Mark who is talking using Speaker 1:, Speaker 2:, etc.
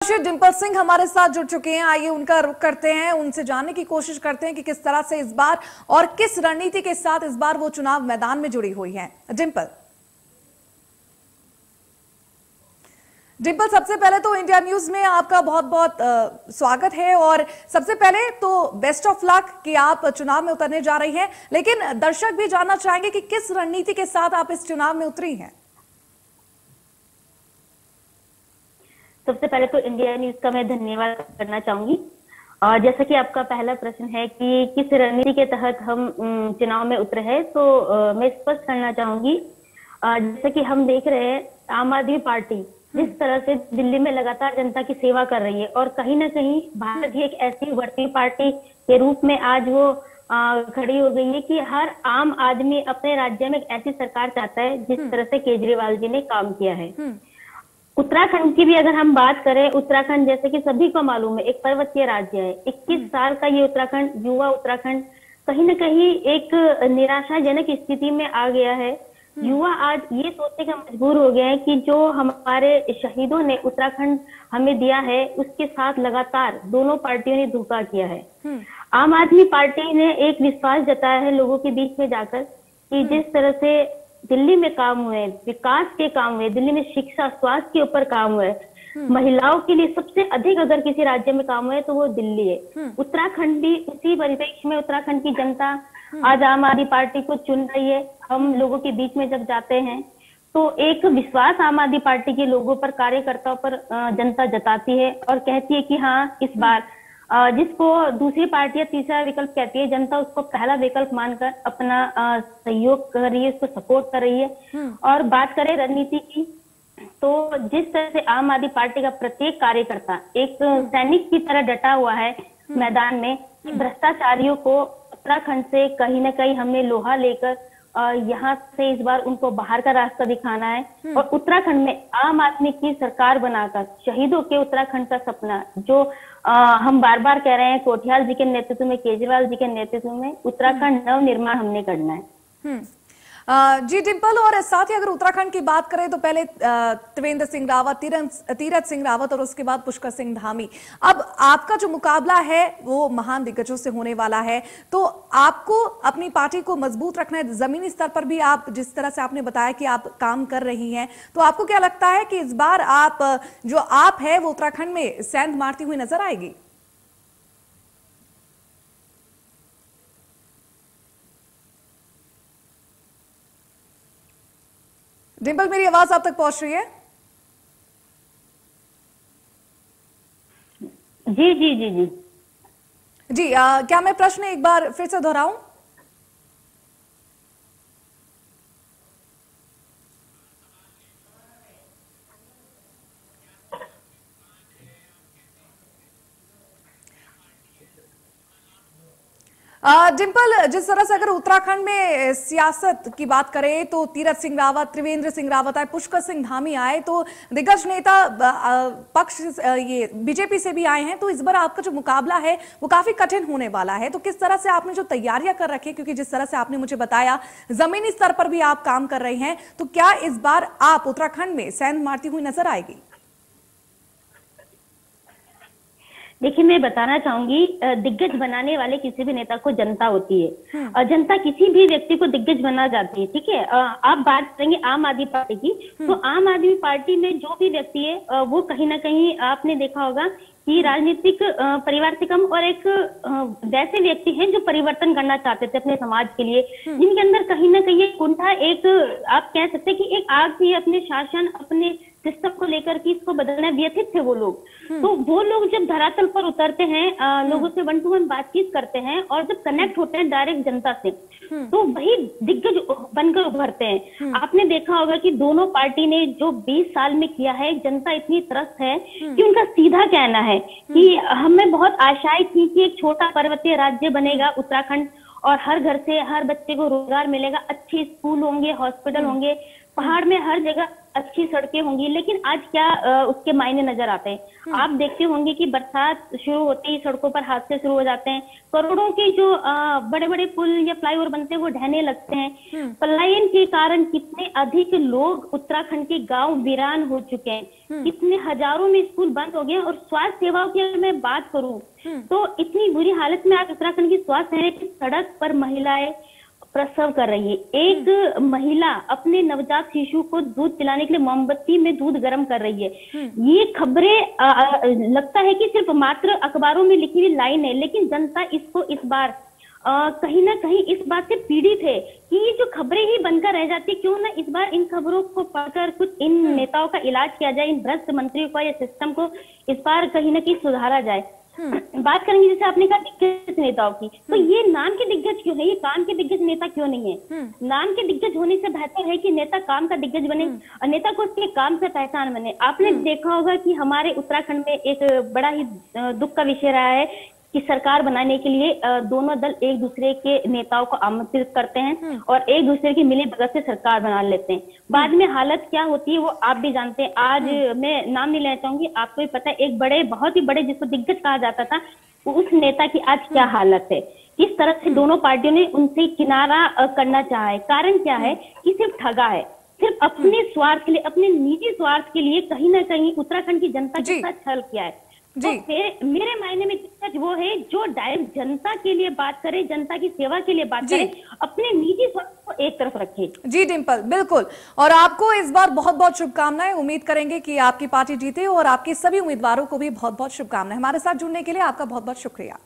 Speaker 1: डिंपल सिंह हमारे साथ जुड़ चुके हैं। आइए उनका रुख करते हैं, उनसे जानने की कोशिश करते हैं कि किस तरह से इस बार और किस रणनीति के साथ इस बार वो चुनाव मैदान में जुड़ी हुई हैं। डिंपल, सबसे पहले तो इंडिया न्यूज में आपका बहुत बहुत स्वागत है और सबसे पहले तो बेस्ट ऑफ लक कि आप चुनाव में उतरने जा रही हैं, लेकिन दर्शक भी जानना चाहेंगे कि किस रणनीति के साथ आप इस चुनाव में उतरी हैं।
Speaker 2: सबसे पहले तो इंडिया न्यूज का मैं धन्यवाद करना चाहूंगी। और जैसा कि आपका पहला प्रश्न है कि किस रणनीति के तहत हम चुनाव में उतरे हैं, तो मैं स्पष्ट करना चाहूंगी। जैसा कि हम देख रहे हैं, आम आदमी पार्टी जिस तरह से दिल्ली में लगातार जनता की सेवा कर रही है और कहीं ना कहीं भारत की एक ऐसी उभरती पार्टी के रूप में आज वो खड़ी हो गई है कि हर आम आदमी अपने राज्य में एक ऐसी सरकार चाहता है जिस तरह से केजरीवाल जी ने काम किया है। उत्तराखंड की भी अगर हम बात करें, उत्तराखंड जैसे कि सभी को मालूम है एक पर्वतीय राज्य है। 21 साल का ये उत्तराखंड, युवा उत्तराखंड कहीं ना कहीं एक निराशाजनक स्थिति में आ गया है। युवा आज ये सोचने का मजबूर हो गया है कि जो हमारे शहीदों ने उत्तराखंड हमें दिया है, उसके साथ लगातार दोनों पार्टियों ने धोखा किया है। आम आदमी पार्टी ने एक विश्वास जताया है लोगों के बीच में जाकर कि जिस तरह से दिल्ली में काम हुए, विकास के काम हुए, दिल्ली में शिक्षा स्वास्थ्य के ऊपर काम हुए, महिलाओं के लिए सबसे अधिक अगर किसी राज्य में काम हुए तो वो दिल्ली है। उत्तराखंड भी उसी परिप्रेक्ष्य में उत्तराखंड की जनता आज आम आदमी पार्टी को चुन रही है। हम लोगों के बीच में जब जाते हैं तो एक विश्वास आम आदमी पार्टी के लोगों पर, कार्यकर्ताओं पर जनता जताती है और कहती है कि हाँ, इस बार जिसको दूसरी पार्टियां तीसरा विकल्प कहती है, जनता उसको पहला विकल्प मानकर अपना सहयोग कर रही है, उसको सपोर्ट कर रही है। और बात करें रणनीति की, तो जिस तरह से आम आदमी पार्टी का प्रत्येक कार्यकर्ता एक सैनिक की तरह डटा हुआ है मैदान में, भ्रष्टाचारियों को उत्तराखंड से कहीं ना कहीं हमने लोहा लेकर यहाँ से इस बार उनको बाहर का रास्ता दिखाना है और उत्तराखंड में आम आदमी की सरकार बनाकर शहीदों के उत्तराखंड का सपना जो हम बार बार कह रहे हैं, कोठियाल जी के नेतृत्व में, केजरीवाल जी के नेतृत्व में उत्तराखंड नव निर्माण हमने करना है।
Speaker 1: जी डिंपल, और साथ ही अगर उत्तराखंड की बात करें तो पहले त्रिवेंद्र सिंह रावत, तीरथ सिंह रावत और उसके बाद पुष्कर सिंह धामी। अब आपका जो मुकाबला है वो महान दिग्गजों से होने वाला है, तो आपको अपनी पार्टी को मजबूत रखना है। जमीनी स्तर पर भी आप जिस तरह से आपने बताया कि आप काम कर रही हैं, तो आपको क्या लगता है कि इस बार आप है वो उत्तराखंड में सेंध मारती हुई नजर आएगी? डिंपल, मेरी आवाज आप तक पहुंच रही है?
Speaker 2: जी जी जी जी
Speaker 1: जी। क्या मैं प्रश्न एक बार फिर से दोहराऊं? डिंपल, जिस तरह से अगर उत्तराखंड में सियासत की बात करें तो तीरथ सिंह रावत, त्रिवेंद्र सिंह रावत आए, पुष्कर सिंह धामी आए, तो दिग्गज नेता पक्ष ये बीजेपी से भी आए हैं, तो इस बार आपका जो मुकाबला है वो काफी कठिन होने वाला है। तो किस तरह से आपने जो तैयारियां कर रखी है, क्योंकि जिस तरह से आपने मुझे बताया जमीनी स्तर पर भी आप काम कर रहे हैं, तो क्या इस बार आप उत्तराखंड में सेंध मारती हुई नजर आएगी?
Speaker 2: देखिए, मैं बताना चाहूंगी, दिग्गज बनाने वाले किसी भी नेता को जनता होती है और जनता किसी भी व्यक्ति को दिग्गज बना जाती है। ठीक है, आप बात करेंगे आम आदमी पार्टी की, तो आम आदमी पार्टी में जो भी व्यक्ति है वो कहीं ना कहीं आपने देखा होगा कि राजनीतिक परिवार से कम और एक वैसे व्यक्ति हैं जो परिवर्तन करना चाहते थे अपने समाज के लिए, जिनके अंदर कहीं ना कहीं कुंठा, एक आप कह सकते हैं कि एक आग थी अपने शासन, अपने सिस्टम को लेकर कि इसको बदलना व्यथित थे वो लोग। तो वो लोग जब धरातल पर उतरते हैं, लोगों से 1 to 1 बातचीत करते हैं और जब कनेक्ट होते हैं डायरेक्ट जनता से, तो वही दिग्गज बनकर उभरते हैं। आपने देखा होगा कि दोनों पार्टी ने जो 20 साल में किया है, जनता इतनी त्रस्त है कि उनका सीधा कहना है कि हमें बहुत आशाएं थी कि एक छोटा पर्वतीय राज्य बनेगा उत्तराखंड और हर घर से हर बच्चे को रोजगार मिलेगा, अच्छे स्कूल होंगे, हॉस्पिटल होंगे, पहाड़ में हर जगह अच्छी सड़कें होंगी, लेकिन आज क्या उसके मायने नजर आते हैं। आप देखते होंगे कि बरसात शुरू होते ही सड़कों पर हादसे शुरू हो जाते हैं। करोड़ों के जो बड़े बड़े पुल या फ्लाईओवर बनते हैं वो ढहने लगते हैं। पलायन के कारण कितने अधिक लोग उत्तराखंड के गांव वीरान हो चुके हैं, कितने हजारों में स्कूल बंद हो गए हैं। और स्वास्थ्य सेवाओं की अगर मैं बात करूं तो इतनी बुरी हालत में आज उत्तराखंड की स्वास्थ्य है कि सड़क पर महिलाएं प्रसव कर रही है। एक महिला अपने नवजात शिशु को दूध पिलाने के लिए मोमबत्ती में दूध गर्म कर रही है। ये खबरें लगता है कि सिर्फ मात्र अखबारों में लिखी हुई लाइन है, लेकिन जनता इसको इस बार कहीं ना कहीं इस बात से पीड़ित है कि ये जो खबरें ही बनकर रह जाती, क्यों ना इस बार इन खबरों को पढ़कर कुछ इन नेताओं का इलाज किया जाए, इन भ्रष्ट मंत्रियों का या सिस्टम को इस बार कहीं ना कहीं सुधारा जाए। बात करेंगे जैसे आपने कहा दिग्गज नेताओं की, तो ये नाम के दिग्गज क्यों है, ये काम के दिग्गज नेता क्यों नहीं है? नाम के दिग्गज होने से बेहतर है कि नेता काम का दिग्गज बने और नेता को उसके काम से पहचान बने। आपने देखा होगा कि हमारे उत्तराखंड में एक बड़ा ही दुख का विषय रहा है कि सरकार बनाने के लिए दोनों दल एक दूसरे के नेताओं को आमंत्रित करते हैं और एक दूसरे की मिली भगत से सरकार बना लेते हैं। बाद में हालत क्या होती है वो आप भी जानते हैं। आज मैं नाम नहीं लेना चाहूंगी, आपको भी पता है, एक बड़े बहुत ही बड़े जिसको दिग्गज कहा जाता था, उस नेता की आज क्या हालत है। किस तरह से दोनों पार्टियों ने उनसे किनारा करना चाहा है। कारण क्या है कि सिर्फ ठगा है, सिर्फ अपने स्वार्थ के लिए, अपने निजी स्वार्थ के लिए कहीं ना कहीं उत्तराखंड की जनता के साथ छल किया है। तो मेरे मायने में दिक्कत वो है जो डायरेक्ट जनता के लिए बात करे, जनता की सेवा के लिए बात करे, अपने निजी स्वार्थ को एक तरफ रखे।
Speaker 1: जी डिम्पल, बिल्कुल। और आपको इस बार बहुत बहुत शुभकामनाएं। उम्मीद करेंगे कि आपकी पार्टी जीते और आपके सभी उम्मीदवारों को भी बहुत बहुत शुभकामनाएं। हमारे साथ जुड़ने के लिए आपका बहुत बहुत शुक्रिया।